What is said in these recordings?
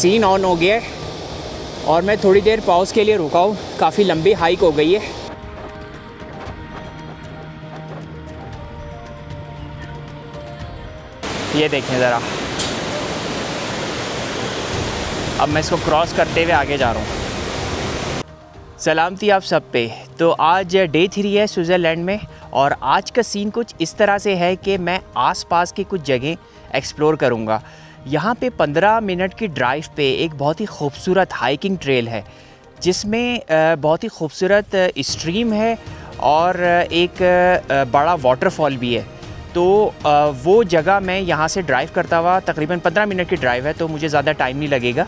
Scene on हो गया है और मैं थोड़ी देर पॉज के लिए रुका हूँ। काफ़ी लंबी हाइक हो गई है। ये देखें ज़रा, अब मैं इसको क्रॉस करते हुए आगे जा रहा हूँ। सलामती आप सब पे। तो आज डे 3 है स्विट्ज़रलैंड में और आज का सीन कुछ इस तरह से है कि मैं आसपास की कुछ जगह एक्सप्लोर करूँगा। यहाँ पे 15 मिनट की ड्राइव पे एक बहुत ही खूबसूरत हाइकिंग ट्रेल है जिसमें बहुत ही खूबसूरत स्ट्रीम है और एक बड़ा वाटरफॉल भी है। तो वो जगह मैं यहाँ से ड्राइव करता हुआ, तकरीबन 15 मिनट की ड्राइव है तो मुझे ज़्यादा टाइम नहीं लगेगा,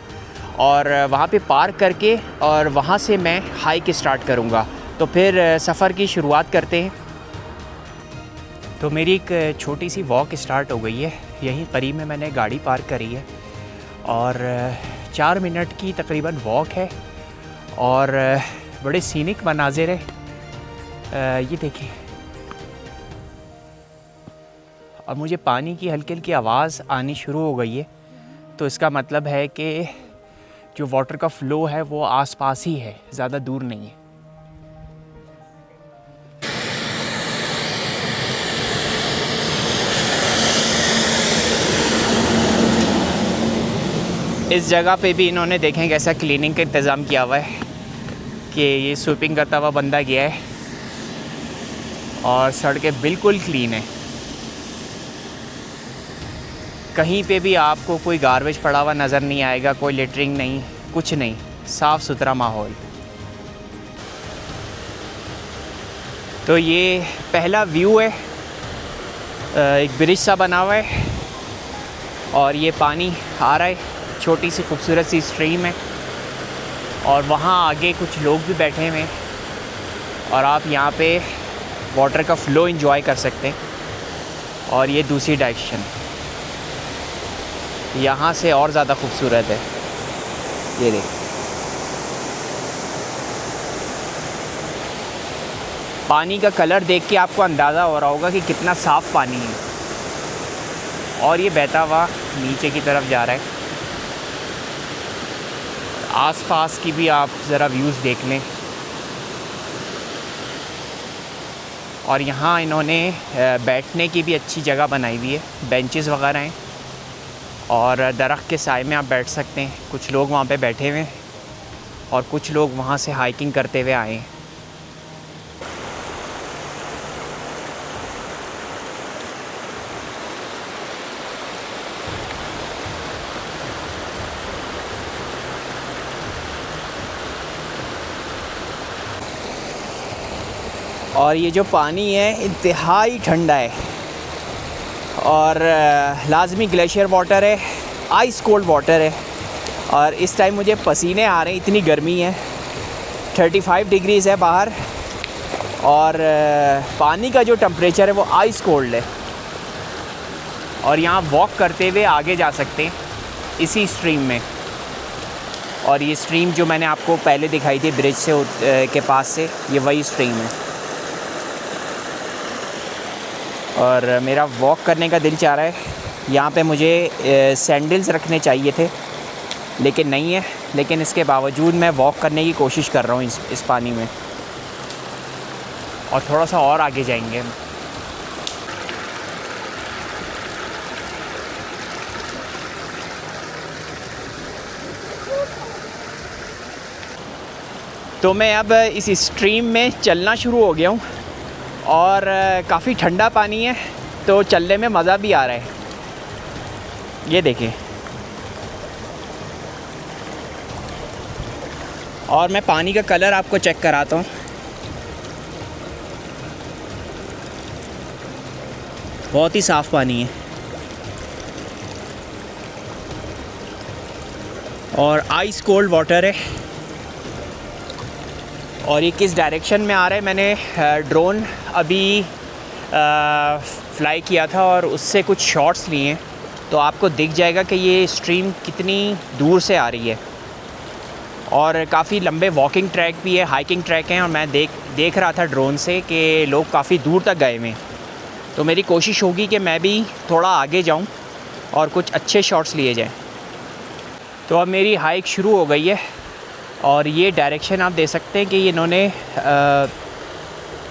और वहाँ पे पार्क करके और वहाँ से मैं हाइक स्टार्ट करूँगा। तो फिर सफ़र की शुरुआत करते हैं। तो मेरी एक छोटी सी वॉक स्टार्ट हो गई है। यहीं करीब में मैंने गाड़ी पार्क करी है और 4 मिनट की तकरीबन वॉक है और बड़े सीनिक मनाज़िर है। ये देखिए, अब मुझे पानी की हल्की हल्की आवाज़ आनी शुरू हो गई है। तो इसका मतलब है कि जो वाटर का फ़्लो है वो आसपास ही है, ज़्यादा दूर नहीं है। इस जगह पे भी इन्होंने देखें कैसा क्लीनिंग का इंतज़ाम किया हुआ है कि ये स्वीपिंग करता हुआ बंदा गया है और सड़कें बिल्कुल क्लीन है। कहीं पे भी आपको कोई गार्बेज पड़ा हुआ नज़र नहीं आएगा, कोई लिटरिंग नहीं, कुछ नहीं, साफ़ सुथरा माहौल। तो ये पहला व्यू है, एक ब्रिज सा बना हुआ है और ये पानी आ रहा है, छोटी सी खूबसूरत सी स्ट्रीम है और वहाँ आगे कुछ लोग भी बैठे हुए हैं और आप यहाँ पे वाटर का फ़्लो एंजॉय कर सकते हैं। और ये दूसरी डायरेक्शन यहाँ से और ज़्यादा खूबसूरत है। ये देख, पानी का कलर देख के आपको अंदाज़ा हो रहा होगा कि कितना साफ़ पानी है और ये बहता हुआ नीचे की तरफ जा रहा है। आसपास की भी आप ज़रा व्यूज़ देख लें। और यहाँ इन्होंने बैठने की भी अच्छी जगह बनाई हुई है, बेंचेस वगैरह हैं और दरख्त के साए में आप बैठ सकते हैं। कुछ लोग वहाँ पे बैठे हुए हैं और कुछ लोग वहाँ से हाइकिंग करते हुए आए हैं। और ये जो पानी है इंतहाई ठंडा है और लाजमी ग्लेशियर वाटर है, आइस कोल्ड वाटर है। और इस टाइम मुझे पसीने आ रहे हैं, इतनी गर्मी है, 35 डिग्रीज़ है बाहर और पानी का जो टेम्परेचर है वो आइस कोल्ड है। और यहाँ वॉक करते हुए आगे जा सकते हैं इसी स्ट्रीम में। और ये स्ट्रीम जो मैंने आपको पहले दिखाई थी ब्रिज से के पास से, ये वही स्ट्रीम है। और मेरा वॉक करने का दिल चाह रहा है। यहाँ पे मुझे सैंडल्स रखने चाहिए थे लेकिन नहीं है, लेकिन इसके बावजूद मैं वॉक करने की कोशिश कर रहा हूँ इस पानी में। और थोड़ा सा और आगे जाएंगे। तो मैं अब इस स्ट्रीम में चलना शुरू हो गया हूँ और काफ़ी ठंडा पानी है तो चलने में मज़ा भी आ रहा है। ये देखें, और मैं पानी का कलर आपको चेक कराता हूँ। बहुत ही साफ़ पानी है और आइस कोल्ड वाटर है। और ये किस डायरेक्शन में आ रहा है, मैंने ड्रोन अभी फ्लाई किया था और उससे कुछ शॉट्स लिए हैं तो आपको दिख जाएगा कि ये स्ट्रीम कितनी दूर से आ रही है। और काफ़ी लंबे वॉकिंग ट्रैक भी है, हाइकिंग ट्रैक हैं। और मैं देख रहा था ड्रोन से कि लोग काफ़ी दूर तक गए हुए हैं। तो मेरी कोशिश होगी कि मैं भी थोड़ा आगे जाऊं और कुछ अच्छे शॉट्स लिए जाएं। तो अब मेरी हाइक शुरू हो गई है और ये डायरेक्शन आप दे सकते हैं कि इन्होंने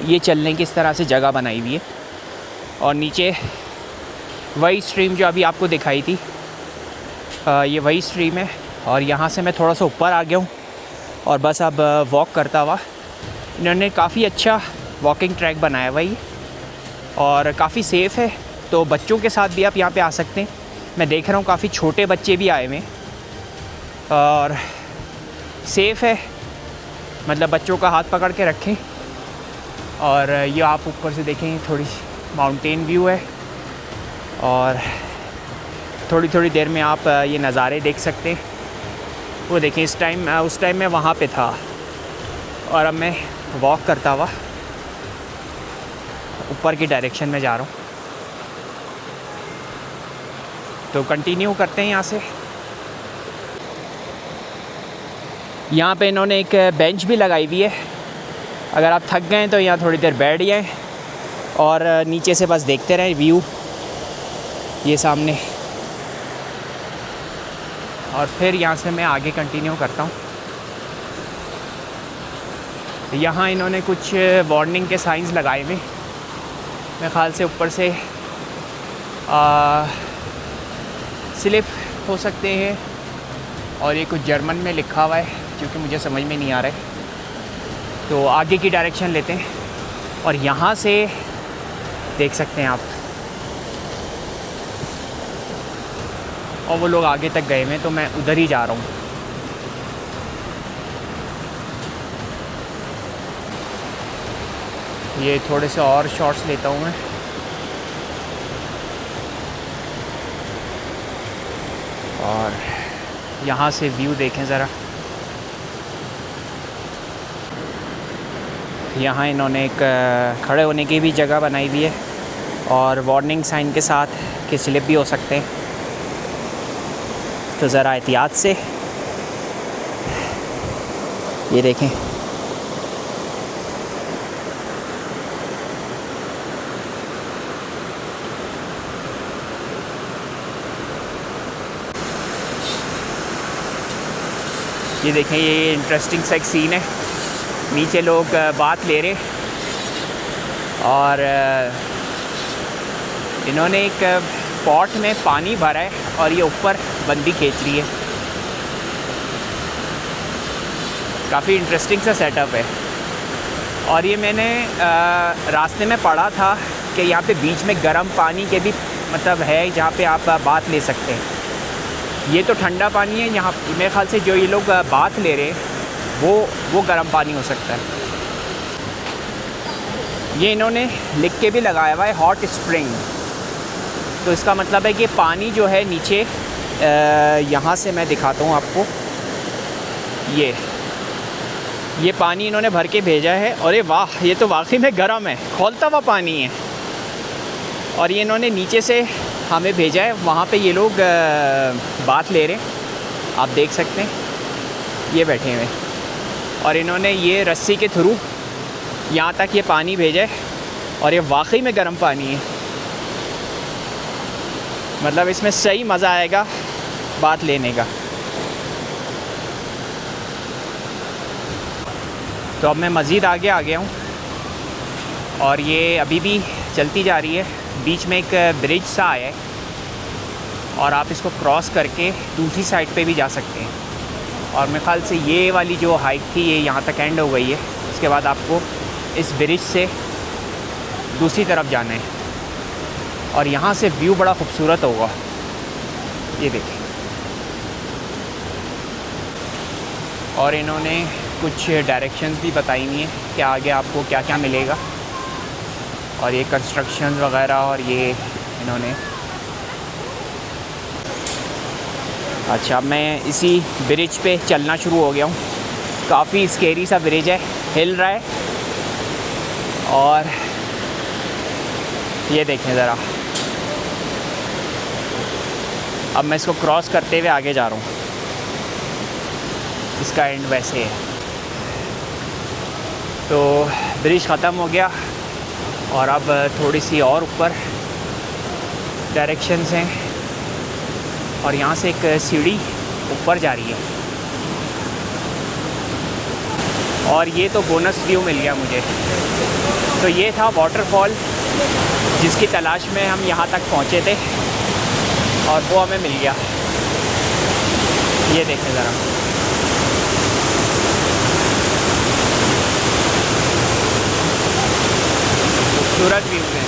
ये चलने की इस तरह से जगह बनाई हुई है और नीचे वही स्ट्रीम जो अभी आपको दिखाई थी, ये वही स्ट्रीम है। और यहाँ से मैं थोड़ा सा ऊपर आ गया हूँ और बस अब वॉक करता हुआ, इन्होंने काफ़ी अच्छा वॉकिंग ट्रैक बनाया हुआ है और काफ़ी सेफ़ है, तो बच्चों के साथ भी आप यहाँ पे आ सकते हैं। मैं देख रहा हूँ काफ़ी छोटे बच्चे भी आए हुए हैं और सेफ़ है, मतलब बच्चों का हाथ पकड़ के रखें। और ये आप ऊपर से देखें, थोड़ी माउंटेन व्यू है और थोड़ी थोड़ी देर में आप ये नज़ारे देख सकते हैं। वो देखें, उस टाइम मैं वहाँ पे था और अब मैं वॉक करता हुआ ऊपर की डायरेक्शन में जा रहा हूँ। तो कंटिन्यू करते हैं यहाँ से। यहाँ पे इन्होंने एक बेंच भी लगाई हुई है, अगर आप थक गए तो यहाँ थोड़ी देर बैठ जाएं और नीचे से बस देखते रहें व्यू ये सामने। और फिर यहाँ से मैं आगे कंटिन्यू करता हूँ। यहाँ इन्होंने कुछ वार्निंग के साइंस लगाए हुए, मेरे ख़्याल से ऊपर से स्लिप हो सकते हैं और ये कुछ जर्मन में लिखा हुआ है क्योंकि मुझे समझ में नहीं आ रहा है। तो आगे की डायरेक्शन लेते हैं और यहाँ से देख सकते हैं आप, और वो लोग आगे तक गए हुए हैं तो मैं उधर ही जा रहा हूँ। ये थोड़े से और शॉट्स लेता हूँ मैं। और यहाँ से व्यू देखें ज़रा, यहाँ इन्होंने एक खड़े होने की भी जगह बनाई हुई है और वार्निंग साइन के साथ कि स्लिप भी हो सकते हैं, तो ज़रा एहतियात से। ये देखें, ये देखें, ये इंटरेस्टिंग सा एक सीन है। नीचे लोग बात ले रहे और इन्होंने एक पॉट में पानी भरा है और ये ऊपर बंदी खींच रही है। काफ़ी इंटरेस्टिंग सा सेटअप है। और ये मैंने रास्ते में पढ़ा था कि यहाँ पे बीच में गर्म पानी के भी मतलब है जहाँ पे आप बात ले सकते हैं। ये तो ठंडा पानी है, यहाँ मेरे ख़्याल से जो ये लोग बात ले रहे हैं वो गर्म पानी हो सकता है। ये इन्होंने लिख के भी लगाया हुआ है हॉट स्प्रिंग, तो इसका मतलब है कि पानी जो है नीचे, यहाँ से मैं दिखाता हूँ आपको, ये पानी इन्होंने भर के भेजा है। और ये वाह, ये तो वाकई में गर्म है, खौलता हुआ पानी है। और ये इन्होंने नीचे से हमें भेजा है, वहाँ पे ये लोग बात ले रहे हैं, आप देख सकते हैं, ये बैठे हुए। और इन्होंने ये रस्सी के थ्रू यहाँ तक ये पानी भेजा है और ये वाकई में गर्म पानी है। मतलब इसमें सही मज़ा आएगा बात लेने का। तो अब मैं मज़ीद आगे आ गया हूँ और ये अभी भी चलती जा रही है। बीच में एक ब्रिज सा आया है और आप इसको क्रॉस करके दूसरी साइड पे भी जा सकते हैं। और मेरे ख़्याल से ये वाली जो हाइट थी ये यहाँ तक एंड हो गई है। उसके बाद आपको इस ब्रिज से दूसरी तरफ जाना है और यहाँ से व्यू बड़ा खूबसूरत होगा, ये देखें। और इन्होंने कुछ डायरेक्शंस भी बताई हुई हैं कि आगे आपको क्या क्या मिलेगा। और ये कंस्ट्रक्शन वगैरह, और ये इन्होंने, अच्छा मैं इसी ब्रिज पे चलना शुरू हो गया हूँ। काफ़ी स्केरी सा ब्रिज है, हिल रहा है। और ये देखें ज़रा, अब मैं इसको क्रॉस करते हुए आगे जा रहा हूँ। इसका एंड वैसे है। तो ब्रिज ख़त्म हो गया और अब थोड़ी सी और ऊपर डायरेक्शंस हैं और यहाँ से एक सीढ़ी ऊपर जा रही है। और ये तो बोनस व्यू मिल गया मुझे। तो ये था वाटरफॉल जिसकी तलाश में हम यहाँ तक पहुँचे थे और वो हमें मिल गया। ये देखें ज़रा, खूबसूरत व्यू है।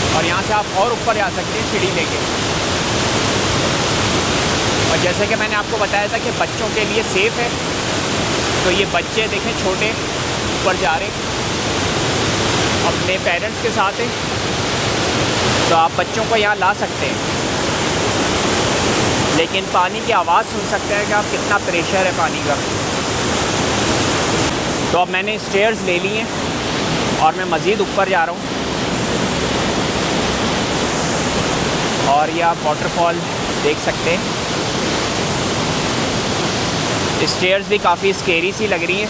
और यहाँ से आप और ऊपर जा सकते हैं सीढ़ी लेके। और जैसे कि मैंने आपको बताया था कि बच्चों के लिए सेफ़ है, तो ये बच्चे देखें छोटे ऊपर जा रहे अपने पेरेंट्स के साथ हैं, तो आप बच्चों को यहाँ ला सकते हैं। लेकिन पानी की आवाज़ सुन सकते हैं कि आप कितना प्रेशर है पानी का। तो अब मैंने स्टेयर्स ले ली हैं और मैं मज़ीद ऊपर जा रहा हूँ। और ये आप वाटरफॉल देख सकते हैं। स्टेयर्स भी काफ़ी स्केरी सी लग रही हैं,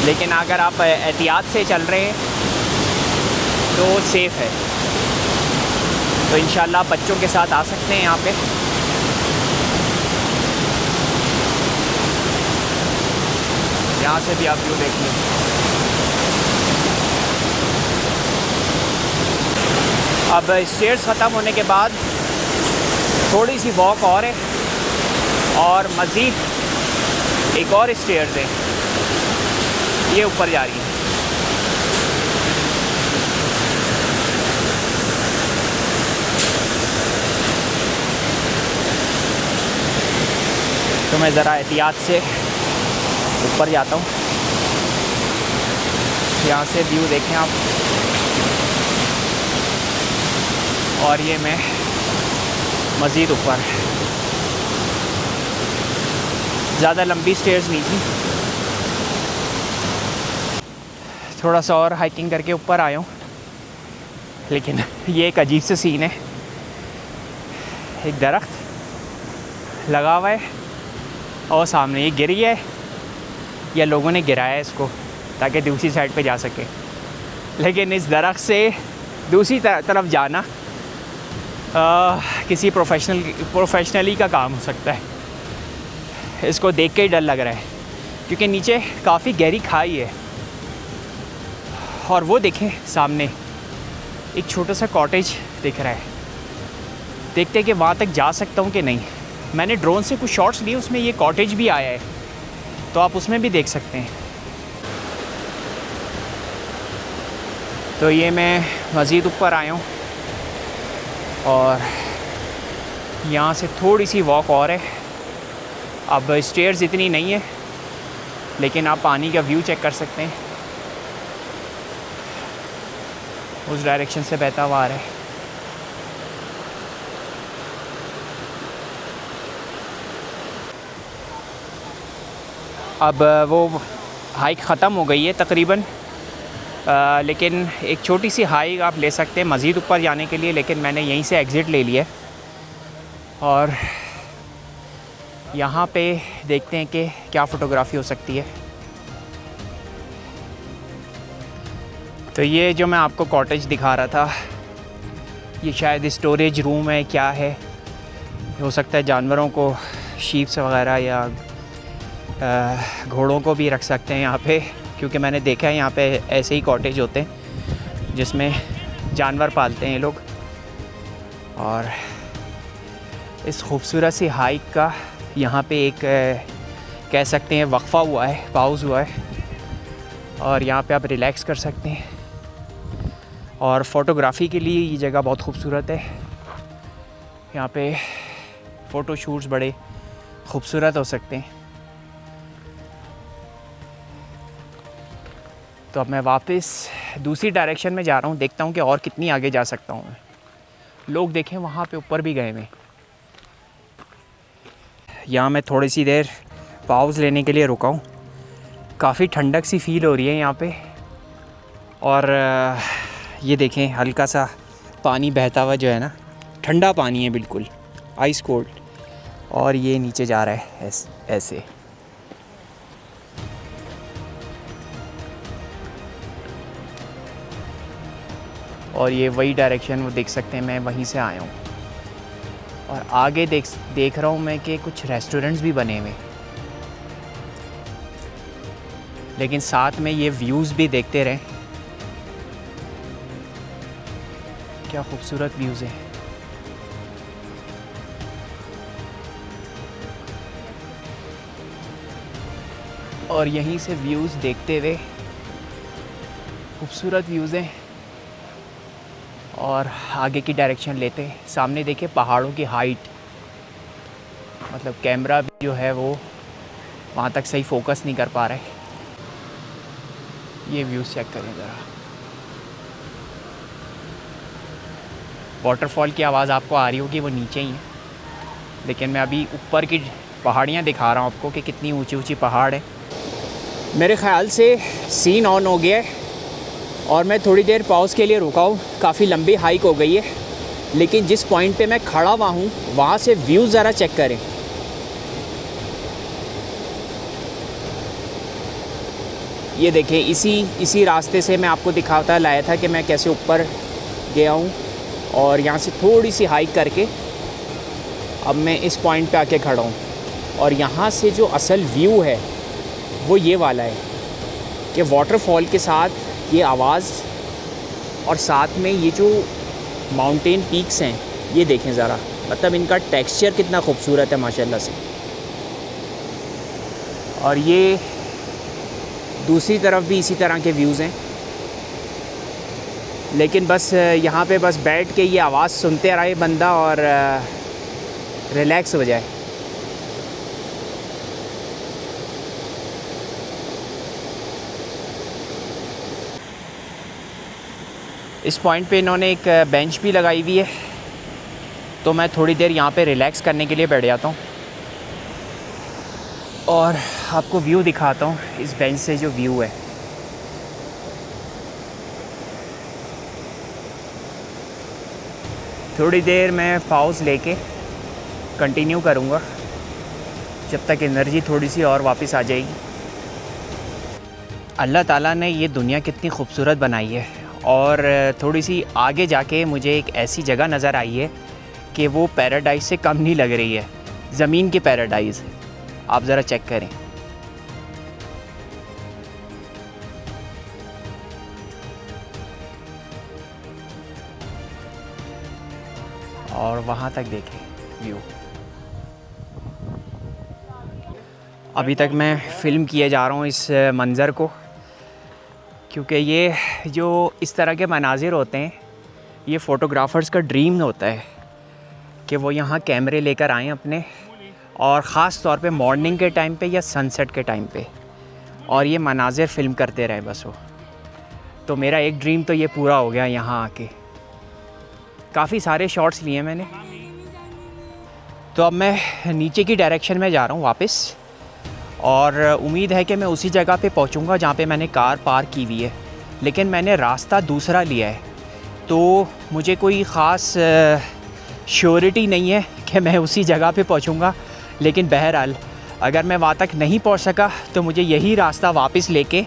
लेकिन अगर आप एहतियात से चल रहे हैं तो सेफ़ है। तो इंशाल्लाह बच्चों के साथ आ सकते हैं यहाँ पे। यहाँ से भी आप व्यू देख लें। अब स्टेयर्स ख़त्म होने के बाद थोड़ी सी वॉक और है और मज़ीद एक और स्टेयर्स है, ये ऊपर जा रही है। तो मैं ज़रा एहतियात से ऊपर जाता हूँ। यहाँ से व्यू देखें आप। और ये मैं मज़ीद ऊपर, ज़्यादा लंबी स्टेयर्स नहीं थी, थोड़ा सा और हाइकिंग करके ऊपर आया हूँ। लेकिन ये एक अजीब सा सीन है, एक दरख्त लगा हुआ है और सामने ये गिर गया है या लोगों ने गिराया है इसको ताकि दूसरी साइड पे जा सके। लेकिन इस दरख्त से दूसरी तरफ जाना किसी प्रोफेशनली का काम हो सकता है। इसको देख के ही डर लग रहा है क्योंकि नीचे काफ़ी गहरी खाई है। और वो देखें सामने एक छोटा सा कॉटेज दिख रहा है। देखते हैं कि वहाँ तक जा सकता हूँ कि नहीं। मैंने ड्रोन से कुछ शॉट्स लिए, उसमें ये कॉटेज भी आया है, तो आप उसमें भी देख सकते हैं। तो ये मैं मज़ीद ऊपर आया हूँ और यहाँ से थोड़ी सी वॉक और है। अब स्टेयर्स इतनी नहीं है, लेकिन आप पानी का व्यू चेक कर सकते हैं। उस डायरेक्शन से बहता हुआ आ रहा है। अब वो हाइक ख़त्म हो गई है तकरीबन, लेकिन एक छोटी सी हाइक आप ले सकते हैं मज़ीद ऊपर जाने के लिए। लेकिन मैंने यहीं से एग्ज़िट ले लिया और यहाँ पे देखते हैं कि क्या फ़ोटोग्राफ़ी हो सकती है। तो ये जो मैं आपको कॉटेज दिखा रहा था, ये शायद स्टोरेज रूम है, क्या है, हो सकता है जानवरों को, शीप्स वगैरह या घोड़ों को भी रख सकते हैं यहाँ पे, क्योंकि मैंने देखा है यहाँ पे ऐसे ही कॉटेज होते हैं जिसमें जानवर पालते हैं ये लोग। और इस खूबसूरत सी हाइक का यहाँ पे एक कह सकते हैं वक्फ़ा हुआ है, पाउज़ हुआ है, और यहाँ पे आप रिलैक्स कर सकते हैं। और फ़ोटोग्राफ़ी के लिए ये जगह बहुत खूबसूरत है। यहाँ पे फ़ोटो शूट्स बड़े खूबसूरत हो सकते हैं। तो अब मैं वापस दूसरी डायरेक्शन में जा रहा हूँ, देखता हूँ कि और कितनी आगे जा सकता हूँ मैं। लोग देखें वहाँ पे ऊपर भी गए मैं। यहाँ मैं थोड़ी सी देर पाउज़ लेने के लिए रुका हूँ। काफ़ी ठंडक सी फ़ील हो रही है यहाँ पे। और ये देखें हल्का सा पानी बहता हुआ जो है ना, ठंडा पानी है बिल्कुल, आइस कोल्ड। और ये नीचे जा रहा है ऐसे। और ये वही डायरेक्शन वो देख सकते हैं, मैं वहीं से आया हूँ। और आगे देख रहा हूँ मैं कि कुछ रेस्टोरेंट्स भी बने हुए, लेकिन साथ में ये व्यूज़ भी देखते रहें। क्या खूबसूरत व्यूज़ हैं। और यहीं से व्यूज़ देखते हुए, खूबसूरत व्यूज़ हैं। और आगे की डायरेक्शन लेते हैं। सामने देखें पहाड़ों की हाइट, मतलब कैमरा भी जो है वो वहाँ तक सही फोकस नहीं कर पा रहा है। ये व्यूज़ चेक करें ज़रा। वाटरफॉल की आवाज़ आपको आ रही होगी, वो नीचे ही है, लेकिन मैं अभी ऊपर की पहाड़ियाँ दिखा रहा हूँ आपको कि कितनी ऊंची ऊंची पहाड़ है। मेरे ख़्याल से सीन ऑन हो गया है और मैं थोड़ी देर पॉज के लिए रुका हूँ। काफ़ी लंबी हाइक हो गई है, लेकिन जिस पॉइंट पे मैं खड़ा हुआ हूँ वहाँ से व्यू ज़रा चेक करें। ये देखें, इसी रास्ते से मैं आपको दिखाता लाया था कि मैं कैसे ऊपर गया हूँ, और यहाँ से थोड़ी सी हाइक करके अब मैं इस पॉइंट पे आके खड़ा हूँ। और यहाँ से जो असल व्यू है वो ये वाला है कि वाटरफॉल के साथ ये आवाज़ और साथ में ये जो माउंटेन पीक्स हैं, ये देखें ज़रा, मतलब इनका टेक्सचर कितना खूबसूरत है माशाल्लाह से। और ये दूसरी तरफ भी इसी तरह के व्यूज़ हैं, लेकिन बस यहाँ पे बस बैठ के ये आवाज़ सुनते रहे बंदा और रिलैक्स हो जाए। इस पॉइंट पे इन्होंने एक बेंच भी लगाई हुई है, तो मैं थोड़ी देर यहाँ पे रिलैक्स करने के लिए बैठ जाता हूँ और आपको व्यू दिखाता हूँ। इस बेंच से जो व्यू है, थोड़ी देर मैं पॉज लेके कंटिन्यू करूँगा जब तक एनर्जी थोड़ी सी और वापस आ जाएगी। अल्लाह ताला ने ये दुनिया कितनी खूबसूरत बनाई है, और थोड़ी सी आगे जाके मुझे एक ऐसी जगह नज़र आई है कि वो पैराडाइज़ से कम नहीं लग रही है, ज़मीन की पैराडाइज़। आप ज़रा चेक करें। और वहाँ तक देखें व्यू। अभी तक मैं फ़िल्म किए जा रहा हूँ इस मंज़र को, क्योंकि ये जो इस तरह के मनाजिर होते हैं, ये फ़ोटोग्राफ़र्स का ड्रीम होता है कि वो यहाँ कैमरे लेकर आएँ अपने, और ख़ास तौर पे मॉर्निंग के टाइम पे या सनसेट के टाइम पे, और ये मनाजिर फ़िल्म करते रहे बस वो। तो मेरा एक ड्रीम तो ये पूरा हो गया यहाँ आके। काफ़ी सारे शॉट्स लिए मैंने। तो अब मैं नीचे की डायरेक्शन में जा रहा हूँ वापस, और उम्मीद है कि मैं उसी जगह पे पहुँचूँगा जहाँ पे मैंने कार पार्क की हुई है, लेकिन मैंने रास्ता दूसरा लिया है, तो मुझे कोई ख़ास श्योरिटी नहीं है कि मैं उसी जगह पे पहुँचूँगा। लेकिन बहरहाल अगर मैं वहाँ तक नहीं पहुँच सका तो मुझे यही रास्ता वापस लेके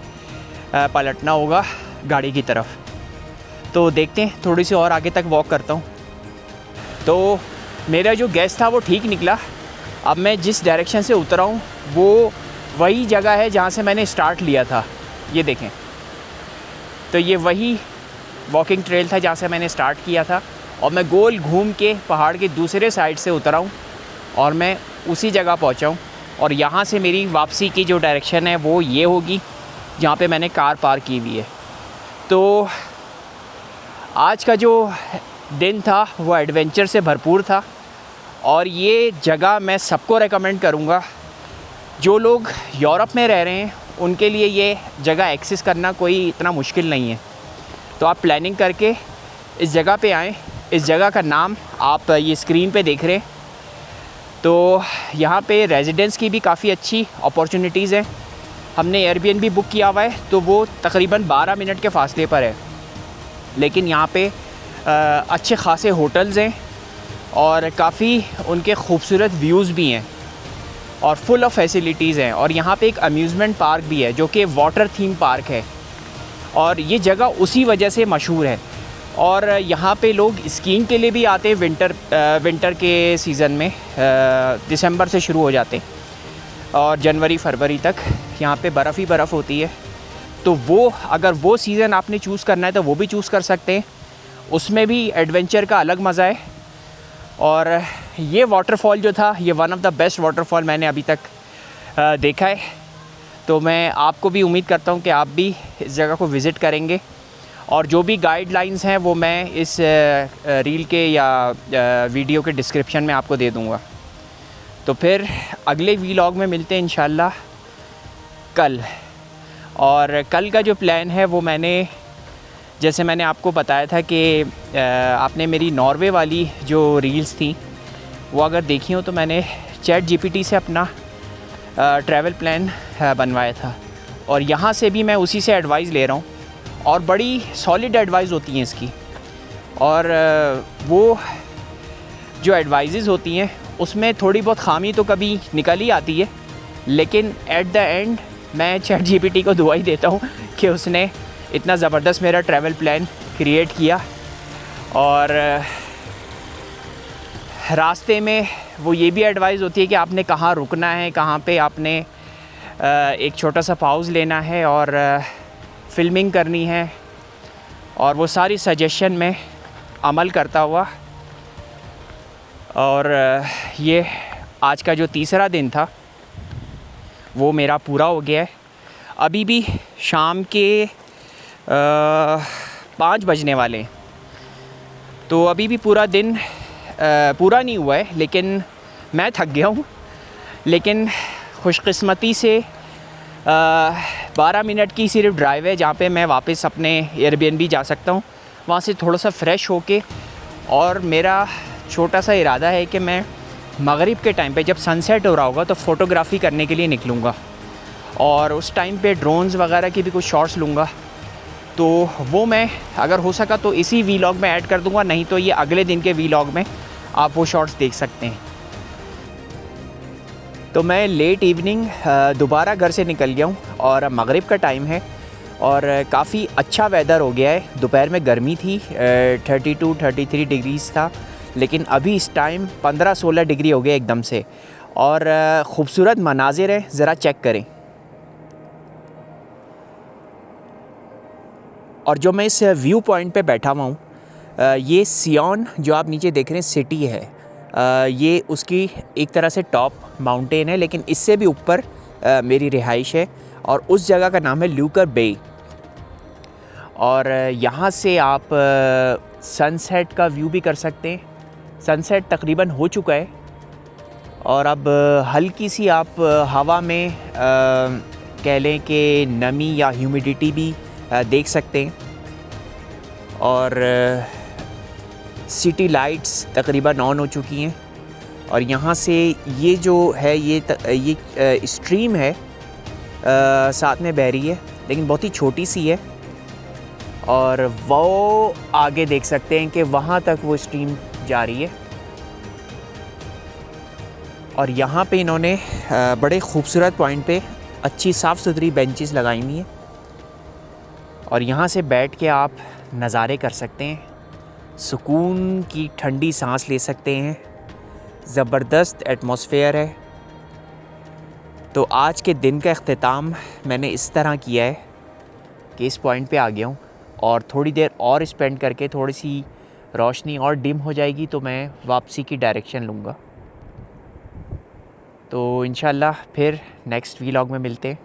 पलटना होगा गाड़ी की तरफ। तो देखते हैं, थोड़ी सी और आगे तक वॉक करता हूँ। तो मेरा जो गैस था वो ठीक निकला। अब मैं जिस डायरेक्शन से उतरा हूँ वो वही जगह है जहाँ से मैंने स्टार्ट लिया था। ये देखें, तो ये वही वॉकिंग ट्रेल था जहाँ से मैंने स्टार्ट किया था, और मैं गोल घूम के पहाड़ के दूसरे साइड से उतरा हूँ और मैं उसी जगह पहुँचा हूँ। और यहाँ से मेरी वापसी की जो डायरेक्शन है वो ये होगी जहाँ पे मैंने कार पार्क की हुई है। तो आज का जो दिन था वो एडवेंचर से भरपूर था, और ये जगह मैं सबको रेकमेंड करूँगा। जो लोग यूरोप में रह रहे हैं उनके लिए ये जगह एक्सेस करना कोई इतना मुश्किल नहीं है। तो आप प्लानिंग करके इस जगह पे आएँ। इस जगह का नाम आप ये स्क्रीन पे देख रहे हैं। तो यहाँ पे रेजिडेंस की भी काफ़ी अच्छी अपॉर्चुनिटीज़ हैं। हमने एयरबीएनबी बुक किया हुआ है, तो वो तकरीबन 12 मिनट के फ़ासले पर है, लेकिन यहाँ पे अच्छे ख़ासे होटल्स हैं और काफ़ी उनके खूबसूरत व्यूज़ भी हैं और फुल ऑफ फैसिलिटीज़ हैं। और यहाँ पे एक अम्यूज़मेंट पार्क भी है जो कि वाटर थीम पार्क है, और ये जगह उसी वजह से मशहूर है और यहाँ पे लोग स्कीइंग के लिए भी आते हैं विंटर के सीज़न में। दिसंबर से शुरू हो जाते हैं और जनवरी फरवरी तक यहाँ पे बर्फ़ ही बर्फ़ होती है। तो वो अगर वो सीज़न आपने चूज़ करना है तो वो भी चूज़ कर सकते हैं, उसमें भी एडवेंचर का अलग मज़ा है। और ये वाटरफॉल जो था, ये one of the best waterfall मैंने अभी तक देखा है। तो मैं आपको भी उम्मीद करता हूँ कि आप भी इस जगह को विज़िट करेंगे, और जो भी गाइडलाइंस हैं वो मैं इस रील के या वीडियो के डिस्क्रिप्शन में आपको दे दूँगा। तो फिर अगले व्लॉग में मिलते हैं इंशाल्लाह कल। और कल का जो प्लान है वो जैसे मैंने आपको बताया था कि आपने मेरी नॉर्वे वाली जो रील्स थी वो अगर देखी हो तो मैंने चैट जीपीटी से अपना ट्रैवल प्लान बनवाया था, और यहाँ से भी मैं उसी से एडवाइस ले रहा हूँ, और बड़ी सॉलिड एडवाइस होती हैं इसकी। और वो जो एडवाइज़ होती हैं उसमें थोड़ी बहुत ख़ामी तो कभी निकल ही आती है, लेकिन एट द एंड मैं चैट जीपीटी को दुआ ही देता हूँ कि उसने इतना ज़बरदस्त मेरा ट्रैवल प्लान क्रिएट किया। और रास्ते में वो ये भी एडवाइस होती है कि आपने कहाँ रुकना है, कहाँ पे आपने एक छोटा सा पॉज़ लेना है और फ़िल्मिंग करनी है, और वो सारी सजेशन में अमल करता हुआ। और ये आज का जो तीसरा दिन था वो मेरा पूरा हो गया है। अभी भी शाम के 5 बजने वाले हैं, तो अभी भी पूरा दिन पूरा नहीं हुआ है, लेकिन मैं थक गया हूँ। लेकिन खुशकिस्मती से 12 मिनट की सिर्फ ड्राइव है जहाँ पे मैं वापस अपने एयरबीएनबी जा सकता हूँ, वहाँ से थोड़ा सा फ़्रेश होके। और मेरा छोटा सा इरादा है कि मैं मगरिब के टाइम पे जब सनसेट हो रहा होगा तो फ़ोटोग्राफ़ी करने के लिए निकलूँगा, और उस टाइम पे ड्रोन्स वगैरह की भी कुछ शॉट्स लूँगा। तो वो मैं अगर हो सका तो इसी व्लॉग में ऐड कर दूँगा, नहीं तो ये अगले दिन के व्लॉग में आप वो शॉट्स देख सकते हैं। तो मैं लेट इवनिंग दोबारा घर से निकल गया हूँ, और मगरिब का टाइम है और काफ़ी अच्छा वेदर हो गया है। दोपहर में गर्मी थी, 32-33 डिग्रीज़ था, लेकिन अभी इस टाइम 15-16 डिग्री हो गया एकदम से। और ख़ूबसूरत मनाज़िर है, ज़रा चेक करें। और जो मैं इस व्यू पॉइंट पे बैठा हुआ हूँ, ये सियोन जो आप नीचे देख रहे हैं सिटी है, ये उसकी एक तरह से टॉप माउंटेन है, लेकिन इससे भी ऊपर मेरी रिहाइश है, और उस जगह का नाम है ल्यूकर बे। और यहाँ से आप सनसेट का व्यू भी कर सकते हैं। सनसेट तकरीबन हो चुका है, और अब हल्की सी आप हवा में कह लें कि नमी या ह्यूमिडिटी भी देख सकते हैं। और सिटी लाइट्स तकरीबन ऑन हो चुकी हैं, और यहाँ से ये जो है ये स्ट्रीम है साथ में बह रही है, लेकिन बहुत ही छोटी सी है। और वो आगे देख सकते हैं कि वहाँ तक वो स्ट्रीम जा रही है। और यहाँ पे इन्होंने बड़े ख़ूबसूरत पॉइंट पे अच्छी साफ़ सुथरी बेंचेस लगाई हुई हैं, और यहाँ से बैठ के आप नज़ारे कर सकते हैं, सुकून की ठंडी सांस ले सकते हैं। ज़बरदस्त एटमॉस्फेयर है। तो आज के दिन का अख्तिताम मैंने इस तरह किया है कि इस पॉइंट पे आ गया हूँ, और थोड़ी देर और स्पेंड करके थोड़ी सी रोशनी और डिम हो जाएगी तो मैं वापसी की डायरेक्शन लूँगा। तो इंशाल्लाह फिर नेक्स्ट व्लॉग में मिलते हैं।